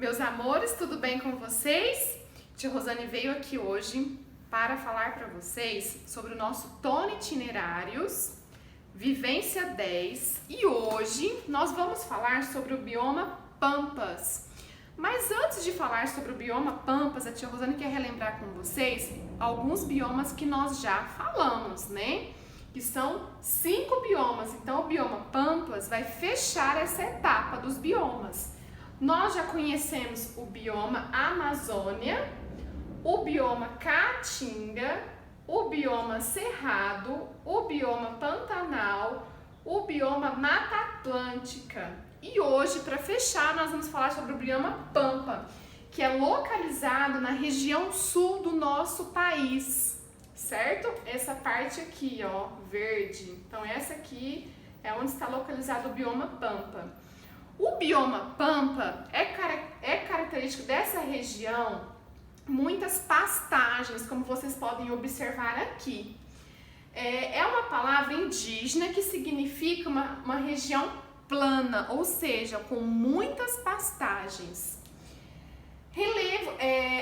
Meus amores, tudo bem com vocês? Tia Rosane veio aqui hoje para falar para vocês sobre o nosso Tony Itinerários, Vivência 10, e hoje nós vamos falar sobre o bioma Pampas. Mas antes de falar sobre o bioma Pampas, a tia Rosane quer relembrar com vocês alguns biomas que nós já falamos, né? Que são 5 biomas, então o bioma Pampas vai fechar essa etapa dos biomas. Nós já conhecemos o bioma Amazônia, o bioma Caatinga, o bioma Cerrado, o bioma Pantanal, o bioma Mata Atlântica. E hoje, para fechar, nós vamos falar sobre o bioma Pampa, que é localizado na região sul do nosso país, certo? Essa parte aqui, ó, verde. Então essa aqui é onde está localizado o bioma Pampa. O bioma Pampa é característico dessa região muitas pastagens, como vocês podem observar aqui. É uma palavra indígena que significa uma região plana, ou seja, com muitas pastagens. Relevo,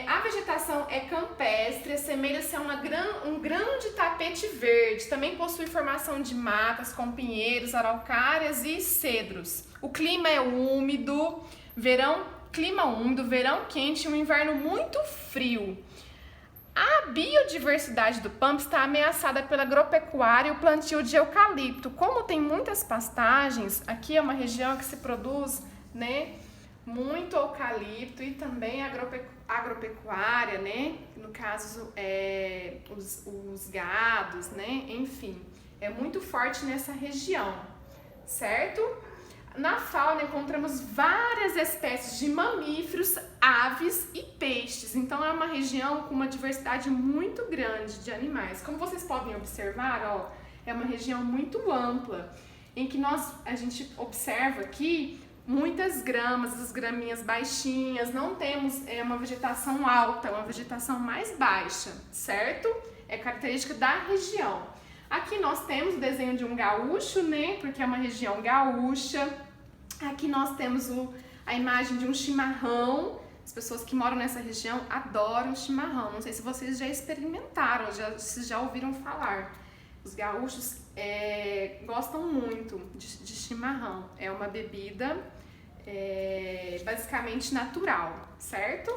a vegetação é campestre, assemelha-se a um grande tapete verde. Também possui formação de matas com pinheiros, araucárias e cedros. O clima é úmido, verão quente e um inverno muito frio. A biodiversidade do Pampa está ameaçada pela agropecuária e o plantio de eucalipto. Como tem muitas pastagens, aqui é uma região que se produz, né, muito eucalipto e também agropecuária, né? No caso, os gados, né? Enfim, é muito forte nessa região, certo? Na fauna encontramos várias espécies de mamíferos, aves e peixes. Então é uma região com uma diversidade muito grande de animais. Como vocês podem observar, ó, é uma região muito ampla, em que a gente observa aqui muitas gramas, as graminhas baixinhas, não temos uma vegetação alta, uma vegetação mais baixa, certo? É característica da região. Aqui nós temos o desenho de um gaúcho, né? Porque é uma região gaúcha. Aqui nós temos a imagem de um chimarrão. As pessoas que moram nessa região adoram chimarrão. Não sei se vocês já experimentaram, se já ouviram falar. Os gaúchos gostam muito de chimarrão. É uma bebida basicamente natural, certo?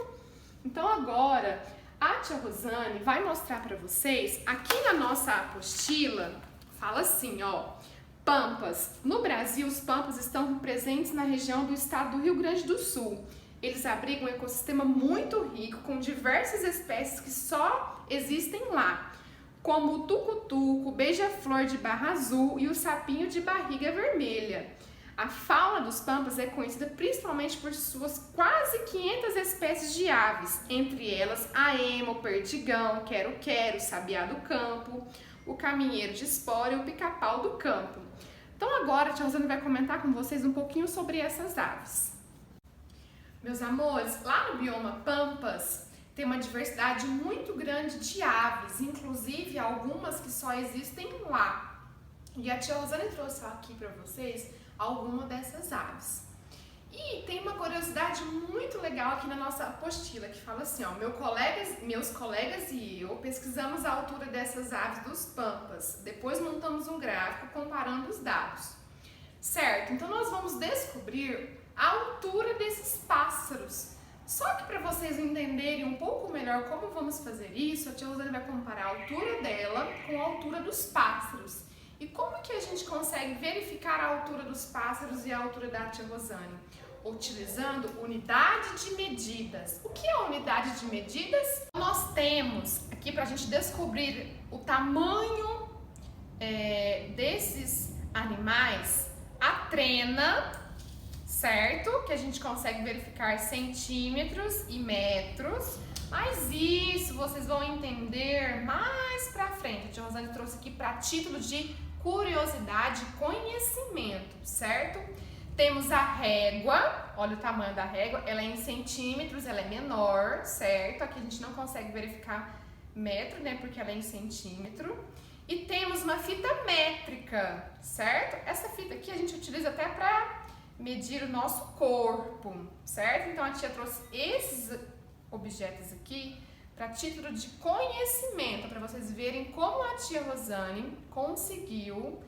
Então agora a tia Rosane vai mostrar para vocês, aqui na nossa apostila, fala assim, ó, Pampas. No Brasil, os Pampas estão presentes na região do estado do Rio Grande do Sul. Eles abrigam um ecossistema muito rico, com diversas espécies que só existem lá, como o tucutuco, o beija-flor de barra azul e o sapinho de barriga vermelha. A fauna dos Pampas é conhecida principalmente por suas quase 500 espécies de aves, entre elas a ema, o perdigão, quero-quero, o sabiá do campo, o caminheiro de espora e o pica-pau do campo. Então agora a tia Rosane vai comentar com vocês um pouquinho sobre essas aves. Meus amores, lá no bioma Pampas tem uma diversidade muito grande de aves, inclusive algumas que só existem lá. E a tia Rosane trouxe aqui para vocês alguma dessas aves. E tem uma curiosidade muito legal aqui na nossa apostila, que fala assim, ó, meus colegas e eu pesquisamos a altura dessas aves dos Pampas, depois montamos um gráfico comparando os dados. Certo, então nós vamos descobrir a altura desses pássaros. Só que para vocês entenderem um pouco melhor como vamos fazer isso, a tia Rosane vai comparar a altura dela com a altura dos pássaros. E como que a gente consegue verificar a altura dos pássaros e a altura da tia Rosane? Utilizando unidade de medidas. O que é a unidade de medidas? Nós temos aqui para a gente descobrir o tamanho desses animais, a trena, certo? Que a gente consegue verificar centímetros e metros. Mas isso vocês vão entender mais pra frente. A tia Rosane trouxe aqui para título de curiosidade e conhecimento, certo? Temos a régua, olha o tamanho da régua, ela é em centímetros, ela é menor, certo? Aqui a gente não consegue verificar metro, né, porque ela é em centímetro. E temos uma fita métrica, certo? Essa fita aqui a gente utiliza até para medir o nosso corpo, certo? Então a tia trouxe esses objetos aqui para título de conhecimento, para vocês verem como a tia Rosane conseguiu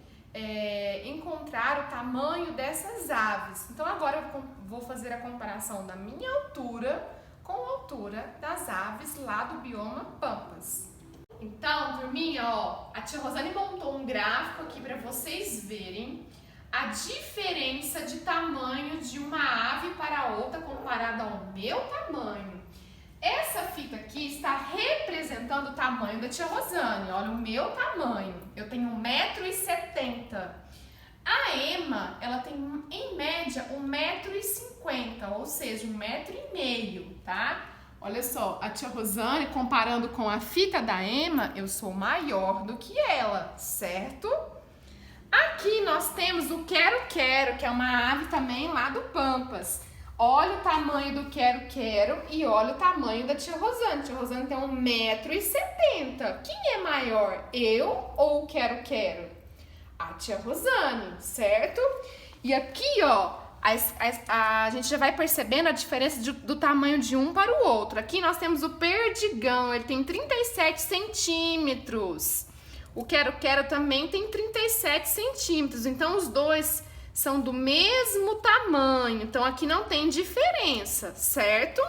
encontrar o tamanho dessas aves. Então agora eu vou fazer a comparação da minha altura com a altura das aves lá do bioma Pampas. Então, turminha, ó, a tia Rosane montou um gráfico aqui para vocês verem a diferença de tamanho de uma ave para a outra comparada ao meu tamanho. Essa fita aqui está representando o tamanho da tia Rosane. Olha o meu tamanho. Eu tenho 1,70 m. A Emma, ela tem em média 1,50 m, ou seja, 1,5 m, tá? Olha só, a tia Rosane, comparando com a fita da Emma, eu sou maior do que ela, certo? Aqui nós temos o quero-quero, que é uma ave também lá do Pampas. Olha o tamanho do quero-quero e olha o tamanho da tia Rosane. A tia Rosane tem 1,70 m. Quem é maior, eu ou o quero-quero? A tia Rosane, certo? E aqui, ó, a gente já vai percebendo a diferença do tamanho de um para o outro. Aqui nós temos o perdigão, ele tem 37 centímetros. O quero-quero também tem 37 centímetros. Então, os dois são do mesmo tamanho. Então, aqui não tem diferença, certo?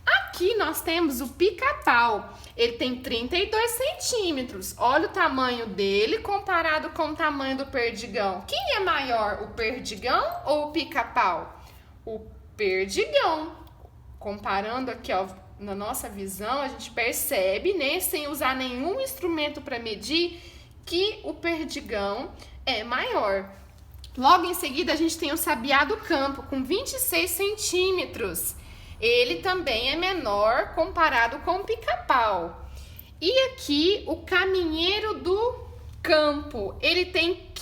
Aqui nós temos o pica-pau. Ele tem 32 centímetros. Olha o tamanho dele comparado com o tamanho do perdigão. Quem é maior, o perdigão ou o pica-pau? O perdigão. Comparando aqui, ó, na nossa visão, a gente percebe, né, sem usar nenhum instrumento para medir, que o perdigão é maior. Logo em seguida, a gente tem o sabiá do campo, com 26 centímetros. Ele também é menor comparado com o pica-pau. E aqui, o caminheiro do campo. Ele tem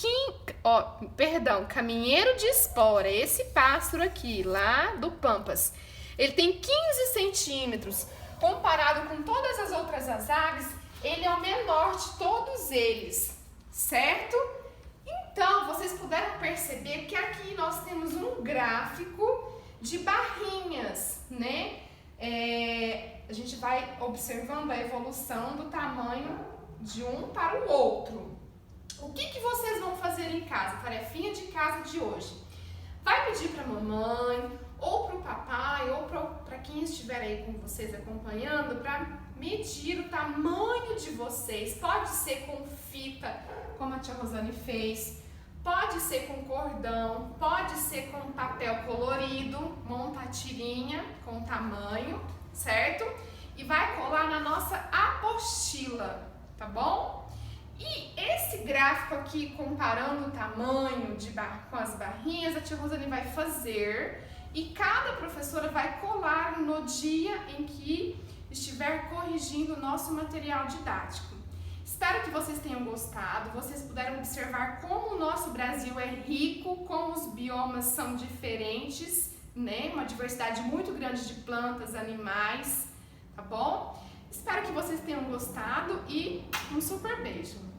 caminheiro de espora, esse pássaro aqui, lá do Pampas. Ele tem 15 centímetros. Comparado com todas as outras aves, ele é o menor de todos eles, certo? Então, vocês puderam perceber que aqui nós temos um gráfico de barrinhas, né? A gente vai observando a evolução do tamanho de um para o outro. O que vocês vão fazer em casa? Tarefinha de casa de hoje. Vai pedir para a mamãe, ou para o papai, ou para quem estiver aí com vocês acompanhando, para medir o tamanho de vocês. Pode ser com fita, como a tia Rosane fez. Pode ser com cordão, pode ser com papel colorido, monta a tirinha com o tamanho, certo? E vai colar na nossa apostila, tá bom? E esse gráfico aqui, comparando o tamanho com as barrinhas, a tia Rosane vai fazer e cada professora vai colar no dia em que estiver corrigindo o nosso material didático. Espero que vocês tenham gostado, vocês puderam observar como o nosso Brasil é rico, como os biomas são diferentes, né? Uma diversidade muito grande de plantas, animais, tá bom? Espero que vocês tenham gostado e um super beijo!